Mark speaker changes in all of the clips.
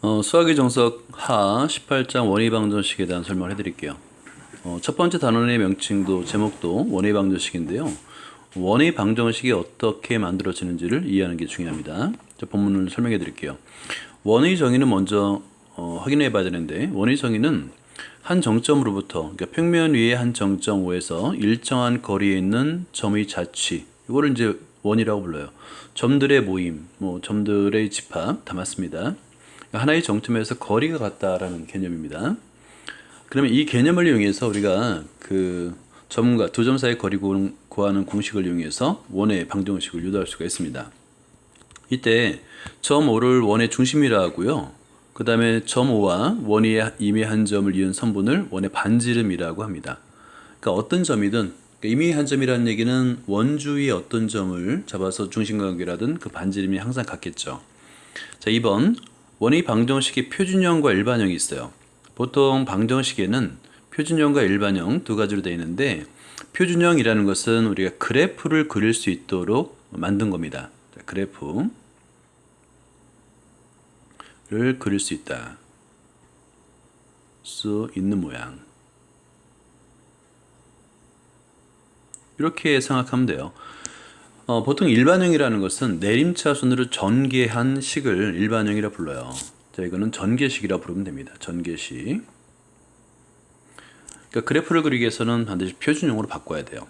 Speaker 1: 수학의 정석 하 18장 원의방정식에 대한 설명을 해드릴게요. 첫 번째 단원의 명칭도 제목도 원의방정식인데요. 원의방정식이 어떻게 만들어지는지를 이해하는 게 중요합니다. 자, 본문을 설명해 드릴게요. 원의 정의는 먼저 확인해 봐야 되는데, 원의 정의는 한 정점으로부터, 그러니까 평면 위의 한 정점 O에서 일정한 거리에 있는 점의 자취, 이거를 이제 원이라고 불러요. 점들의 모임, 점들의 집합 다 맞습니다. 하나의 정점에서 거리가 같다라는 개념입니다. 그러면 이 개념을 이용해서 우리가 그 점과 두 점 사이의 거리 구하는 공식을 이용해서 원의 방정식을 유도할 수가 있습니다. 이때 점 O를 원의 중심이라 하고요. 그 다음에 점 O와 원의 임의 한 점을 이은 선분을 원의 반지름이라고 합니다. 그러니까 어떤 점이든, 임의 한 점이라는 얘기는 원주위의 어떤 점을 잡아서 중심관계라든 그 반지름이 항상 같겠죠. 자, 2번 원의 방정식의 표준형과 일반형이 있어요. 보통 방정식에는 표준형과 일반형 두 가지로 되어 있는데, 표준형이라는 것은 우리가 그래프를 그릴 수 있도록 만든 겁니다. 자, 그래프를 그릴 수 있는 모양, 이렇게 생각하면 돼요. 보통 일반형이라는 것은 내림차순으로 전개한 식을 일반형이라 불러요. 자, 이거는 전개식이라 부르면 됩니다. 전개식. 그러니까 그래프를 그리기 위해서는 반드시 표준형으로 바꿔야 돼요.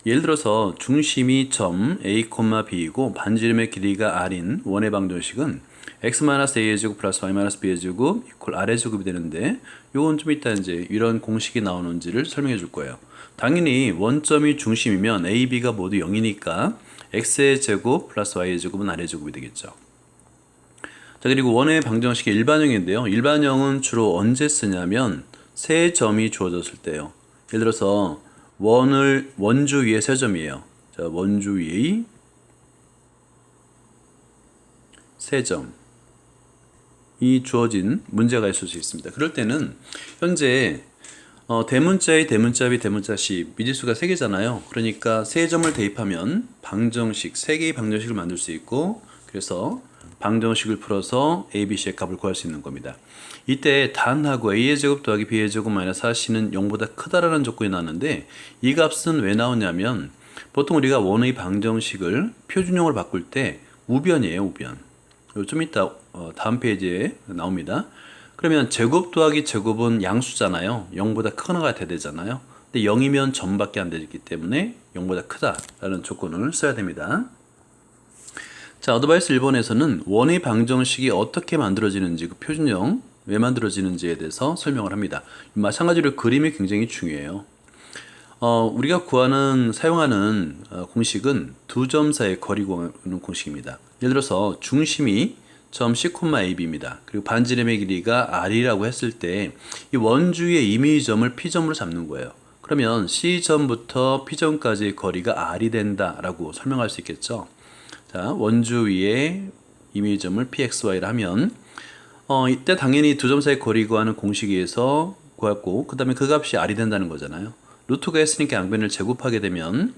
Speaker 1: 예를 들어서 중심이 점 A, B이고 반지름의 길이가 R인 원의 방정식은 x-a의 제곱 플러스 y-b의 제곱 이퀄 r의 제곱이 되는데, 요건 좀 이따 이제 이런 공식이 나오는지를 설명해 줄 거예요. 당연히 원점이 중심이면 a, b가 모두 0이니까 x의 제곱 플러스 y의 제곱은 r의 제곱이 되겠죠. 자, 그리고 원의 방정식의 일반형인데요. 일반형은 주로 언제 쓰냐면 세 점이 주어졌을 때요. 예를 들어서 원주 위에 세 점이에요. 자, 원주 위의 세 점이 주어진 문제가 있을 수 있습니다. 그럴 때는 현재 대문자의 대문자비 대문자시 미지수가 3개잖아요. 그러니까 세 점을 대입하면 방정식, 3개의 방정식을 만들 수 있고, 그래서 방정식을 풀어서 a, b, c의 값을 구할 수 있는 겁니다. 이때 단하고 a의 제곱 더하기 b의 제곱 마이너스 4c는 0보다 크다라는 조건이 나왔는데, 이 값은 왜 나오냐면 보통 우리가 원의 방정식을 표준형으로 바꿀 때 우변이에요, 우변. 좀 이따 다음 페이지에 나옵니다. 그러면 제곱 더하기 제곱은 양수잖아요. 0보다 크거나 돼야 되잖아요. 근데 0이면 점밖에 안 되기 때문에 0보다 크다라는 조건을 써야 됩니다. 자, 어드바이스 1번에서는 원의 방정식이 어떻게 만들어지는지, 그 표준형 왜 만들어지는지에 대해서 설명을 합니다. 마찬가지로 그림이 굉장히 중요해요. 우리가 사용하는 공식은 두 점 사이의 거리 구하는 공식입니다. 예를 들어서 중심이 점 C, AB입니다. 그리고 반지름의 길이가 R이라고 했을 때 이 원주의 임의점을 P점으로 잡는 거예요. 그러면 C점부터 P점까지의 거리가 R이 된다라고 설명할 수 있겠죠. 자, 원주 위에 임의점을 PXY를 하면 이때 당연히 두 점 사이의 거리 구하는 공식에서 구했고, 그 다음에 그 값이 R이 된다는 거잖아요. 루트가 했으니까 양변을 제곱하게 되면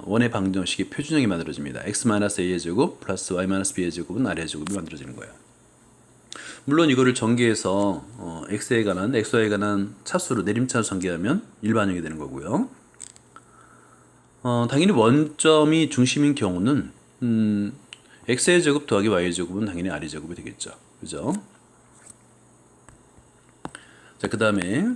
Speaker 1: 원의 방정식의 표준형이 만들어집니다. x-a의 제곱 플러스 y-b의 제곱은 r의 제곱이 만들어지는 거예요. 물론 이거를 전개해서 x에 관한, xy에 관한 차수로 내림차로 전개하면 일반형이 되는 거고요. 당연히 원점이 중심인 경우는 x의 제곱 더하기 y의 제곱은 당연히 r의 제곱이 되겠죠. 그죠? 자, 그 다음에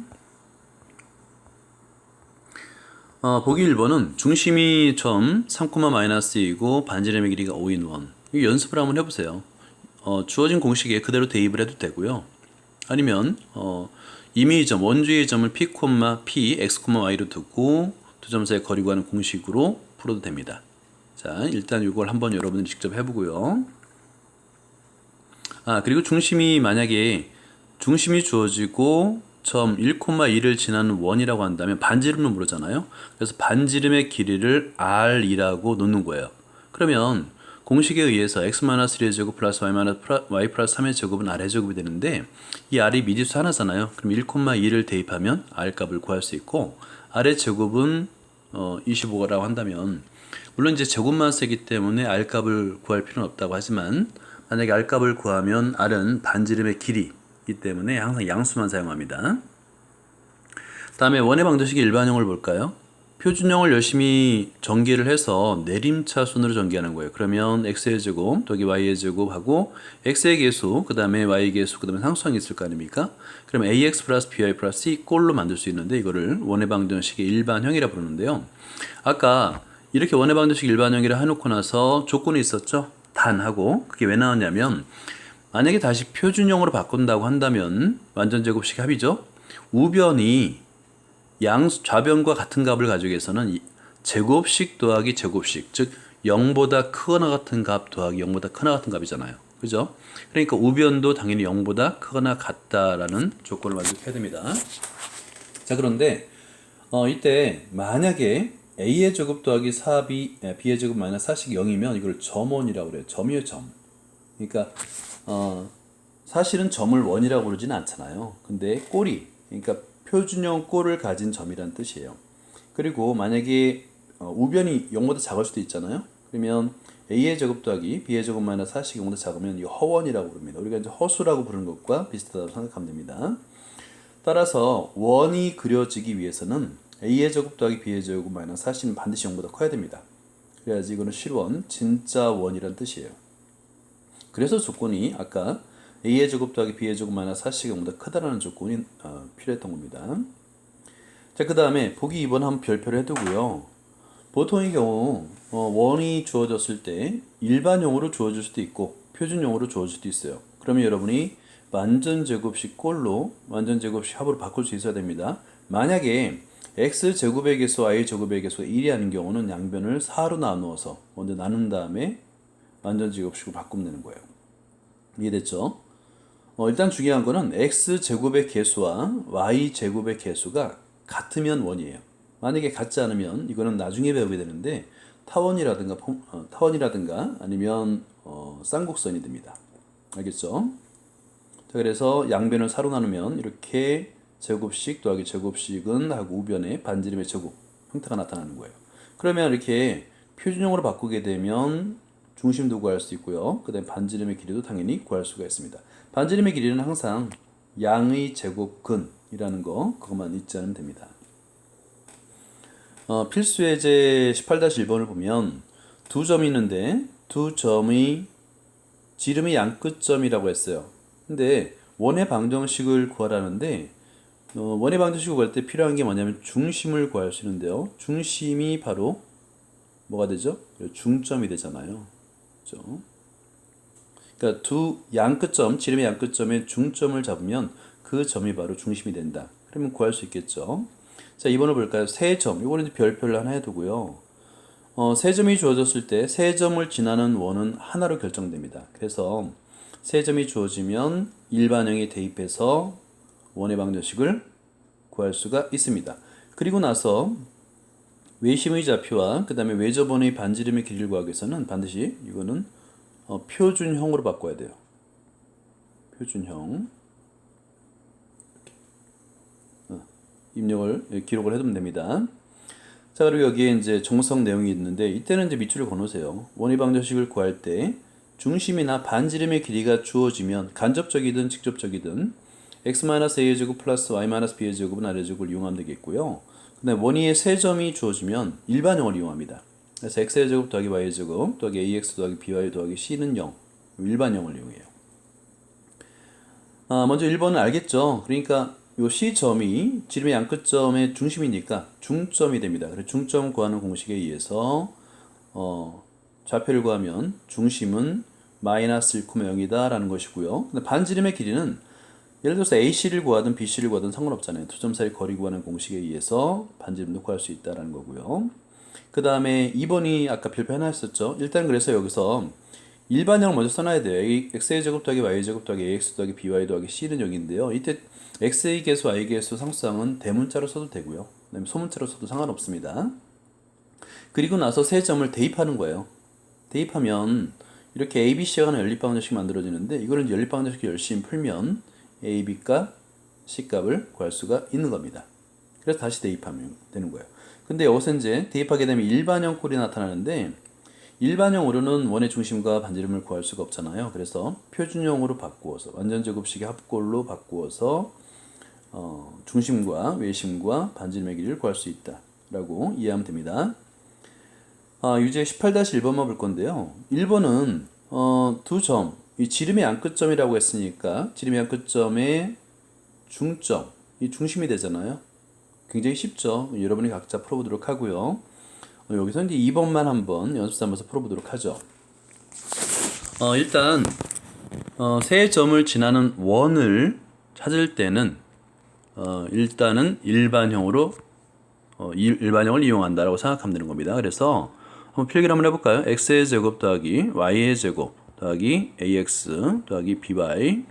Speaker 1: 보기 1번은 중심이 점 3,-2이고 반지름의 길이가 5인 원. 이 연습을 한번 해보세요. 주어진 공식에 그대로 대입을 해도 되고요. 아니면 임의의 점, 원주의 점을 p, x, y로 두고 두 점 사이 거리 구하는 공식으로 풀어도 됩니다. 자, 일단 이걸 한번 여러분들이 직접 해보고요. 그리고 만약에 중심이 주어지고 점 1,2를 지나는 원이라고 한다면 반지름을 모르잖아요. 그래서 반지름의 길이를 R이라고 놓는 거예요. 그러면 공식에 의해서 x-3의 제곱 플러스 y 플러스 3의 제곱은 R의 제곱이 되는데, 이 R이 미지수 하나잖아요. 그럼 1,2를 대입하면 R 값을 구할 수 있고, R의 제곱은 25라고 한다면, 물론 이제 제곱만 쓰기 때문에 R 값을 구할 필요는 없다고 하지만, 만약에 R값을 구하면 R은 반지름의 길이이기 때문에 항상 양수만 사용합니다. 다음에 원의 방정식의 일반형을 볼까요? 표준형을 열심히 전개를 해서 내림차순으로 전개하는 거예요. 그러면 x의 제곱 더하기 y의 제곱하고 x의 계수, 그 다음에 y의 계수, 그 다음에 상수항이 있을 거 아닙니까? 그럼 ax 플러스 by 플러스 c 꼴로 만들 수 있는데 이거를 원의 방정식의 일반형이라 부르는데요. 아까 이렇게 원의 방정식 일반형이라 해놓고 나서 조건이 있었죠? 단하고. 그게 왜 나왔냐면 만약에 다시 표준형으로 바꾼다고 한다면 완전제곱식 합이죠? 우변이 좌변과 같은 값을 가지고 해서는 제곱식 더하기 제곱식, 즉 0보다 크거나 같은 값 더하기 0보다 크거나 같은 값이잖아요. 그죠? 그러니까 우변도 당연히 0보다 크거나 같다라는 조건을 만족해야 됩니다. 자, 그런데 이때 만약에 a의 제곱 더하기 4b, b의 제곱 마이너스 4식 0이면 이걸 점원이라고 그래요. 점이에요, 점. 그러니까 사실은 점을 원이라고 부르지는 않잖아요. 근데 꼴이, 그러니까 표준형 꼴을 가진 점이란 뜻이에요. 그리고 만약에 우변이 0보다 작을 수도 있잖아요. 그러면 a의 제곱 더하기 b의 제곱 마이너스 4식 0보다 작으면 이 허원이라고 부릅니다. 우리가 이제 허수라고 부르는 것과 비슷하다고 생각하면 됩니다. 따라서 원이 그려지기 위해서는 a의 제곱 더하기 b의 제곱 마이너스 4식은 반드시 0보다 커야 됩니다. 그래야지 이거는 실원, 진짜 원이란 뜻이에요. 그래서 조건이 아까 a의 제곱 더하기 b의 제곱 마이너스 4식이 0보다 크다라는 조건이 필요했던 겁니다. 자, 그 다음에 보기 2번 한번 별표를 해두고요. 보통의 경우 원이 주어졌을 때 일반형으로 주어질 수도 있고 표준형으로 주어질 수도 있어요. 그러면 여러분이 완전제곱식 꼴로 완전제곱식 합으로 바꿀 수 있어야 됩니다. 만약에 x제곱의 개수, y제곱의 개수가 1이 아닌 경우는 양변을 4로 나누어서 먼저 나눈 다음에 완전제곱식으로 바꾸면 되는 거예요. 이해됐죠? 일단 중요한 거는 x제곱의 개수와 y제곱의 개수가 같으면 원이에요. 만약에 같지 않으면 이거는 나중에 배우게 되는데 타원이라든가 아니면 쌍곡선이 됩니다. 알겠죠? 자, 그래서 양변을 4로 나누면 이렇게 제곱식 더하기 제곱식은 하고 우변에 반지름의 제곱 형태가 나타나는 거예요. 그러면 이렇게 표준형으로 바꾸게 되면 중심도 구할 수 있고요. 그 다음에 반지름의 길이도 당연히 구할 수가 있습니다. 반지름의 길이는 항상 양의 제곱근이라는 거 그것만 잊지 않으면 됩니다. 필수 예제 18-1번을 보면 두 점이 있는데 두 점의 지름이 양끝점이라고 했어요. 근데 원의 방정식을 구하라는데 원의 방정식을 구할 때 필요한 게 뭐냐면 중심을 구할 수 있는데요. 중심이 바로 뭐가 되죠? 중점이 되잖아요. 그렇죠? 그러니까 두 양끝점, 지름의 양끝점에 중점을 잡으면 그 점이 바로 중심이 된다. 그러면 구할 수 있겠죠. 자, 2번을 볼까요? 세 점. 이거는 이제 별표를 하나 해두고요. 세 점이 주어졌을 때 세 점을 지나는 원은 하나로 결정됩니다. 그래서 세 점이 주어지면 일반형에 대입해서 원의 방정식을 구할 수가 있습니다. 그리고 나서 외심의 좌표와 그 다음에 외접원의 반지름의 길이를 구하기 위해서는 반드시 이거는 표준형으로 바꿔야 돼요. 표준형. 입력을 기록을 해두면 됩니다. 자, 그리고 여기에 이제 정석 내용이 있는데 이때는 이제 밑줄을 그어놓으세요. 원의 방정식을 구할 때 중심이나 반지름의 길이가 주어지면 간접적이든 직접적이든 x-a의 제곱 플러스 y-b의 제곱은 아래 제곱을 이용하면 되겠고요. 근데 원위에 세 점이 주어지면 일반형을 이용합니다. 그래서 x의 제곱 더하기 y의 제곱 더하기 ax 더하기 by 더하기 c는 0 일반형을 이용해요. 먼저 1번은 알겠죠? 그러니까 요 C점이 지름의 양끝점의 중심이니까 중점이 됩니다. 그래서 중점 구하는 공식에 의해서 좌표를 구하면 중심은 마이너스 1,0이다 라는 것이고요. 근데 반지름의 길이는 예를 들어서 AC를 구하든 BC를 구하든 상관없잖아요. 두 점 사이 거리 구하는 공식에 의해서 반지름도 구할 수 있다라는 거고요. 그 다음에 2번이 아까 별표 하나 했었죠. 일단 그래서 여기서 일반형을 먼저 써놔야 돼요. x의 제곱 더하기 y의 제곱 더하기 ax 더하기 by 더하기 c는 0인데요. 이때 x의 개수, y의 개수 상수항은 대문자로 써도 되고요. 그다음에 소문자로 써도 상관없습니다. 그리고 나서 세 점을 대입하는 거예요. 대입하면 이렇게 a, b, c가 하는 연립방정식이 만들어지는데 이거는 연립방정식을 열심히 풀면 a, b 값, c 값을 구할 수가 있는 겁니다. 그래서 다시 대입하면 되는 거예요. 근데 여기서 이제 대입하게 되면 일반형 꼴이 나타나는데 일반형으로는 원의 중심과 반지름을 구할 수가 없잖아요. 그래서 표준형으로 바꾸어서 완전 제곱식의 합골로 바꾸어서 중심과 외심과 반지름의 길이를 구할 수 있다라고 이해하면 됩니다. 유제 18-1번만 볼 건데요. 1번은 두 점, 이 지름의 양끝점이라고 했으니까 지름의 양끝점의 중점, 이 중심이 되잖아요. 굉장히 쉽죠. 여러분이 각자 풀어보도록 하고요. 여기서 이제 2번만 한번 연습 삼아서 풀어보도록 하죠. 일단 세 점을 지나는 원을 찾을 때는 일단은 일반형으로 일반형을 이용한다라고 생각하면 되는 겁니다. 그래서 한번 필기를 한번 해볼까요? x의 제곱 더하기 y의 제곱 더하기 ax 더하기 by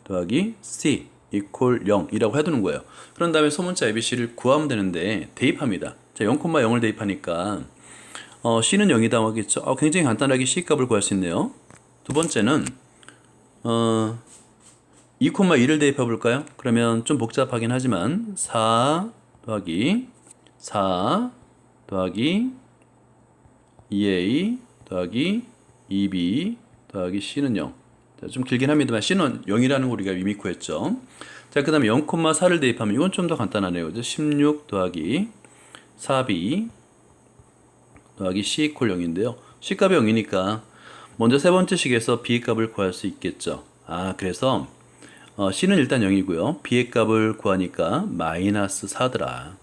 Speaker 1: 더하기 c 이퀄 0이라고 해두는 거예요. 그런 다음에 소문자 ABC를 구하면 되는데 대입합니다. 자, 0,0을 대입하니까 C는 0이다 하겠죠. 굉장히 간단하게 C 값을 구할 수 있네요. 두 번째는 2,2를 대입해 볼까요? 그러면 좀 복잡하긴 하지만 4 더하기 4 더하기 2A 더하기 2B 더하기 C는 0. 자, 좀 길긴 합니다만 C는 0이라는 걸 우리가 이미 구했죠. 자, 그 다음에 0,4를 대입하면 이건 좀 더 간단하네요. 그죠? 16 더하기 4B 더하기 C 이퀄 0인데요. C 값이 0이니까 먼저 세 번째 식에서 B 값을 구할 수 있겠죠. 그래서 C는 일단 0이고요. B의 값을 구하니까 마이너스 4더라.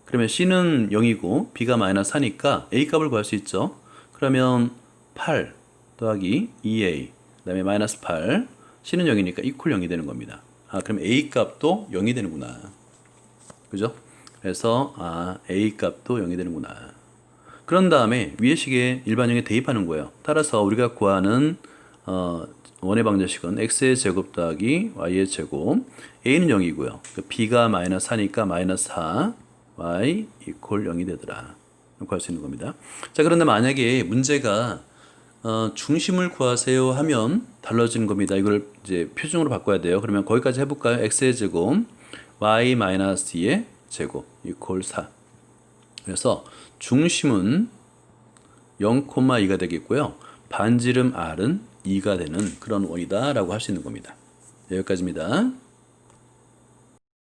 Speaker 1: 그러면 C는 0이고 B가 마이너스 4니까 A 값을 구할 수 있죠. 그러면 8 더하기 2A 그 다음에 마이너스 8 C는 0이니까 이퀄 0이 되는 겁니다. 그럼 A 값도 0이 되는구나. 그죠? 그래서 A 값도 0이 되는구나. 그런 다음에 위의 식에 일반형에 대입하는 거예요. 따라서 우리가 구하는 원의 방정식은 x의 제곱 더하기 y의 제곱 a는 0이고요. b가 마이너스 4니까 마이너스 4 y 이퀄 0이 되더라. 이렇게 할 수 있는 겁니다. 자, 그런데 만약에 문제가 중심을 구하세요 하면 달라지는 겁니다. 이걸 이제 표준으로 바꿔야 돼요. 그러면 거기까지 해볼까요? x의 제곱 y 마이너스 2의 제곱 이퀄 4. 그래서 중심은 0,2가 되겠고요. 반지름 R은 2가 되는 그런 원이다 라고 할 수 있는 겁니다. 여기까지입니다.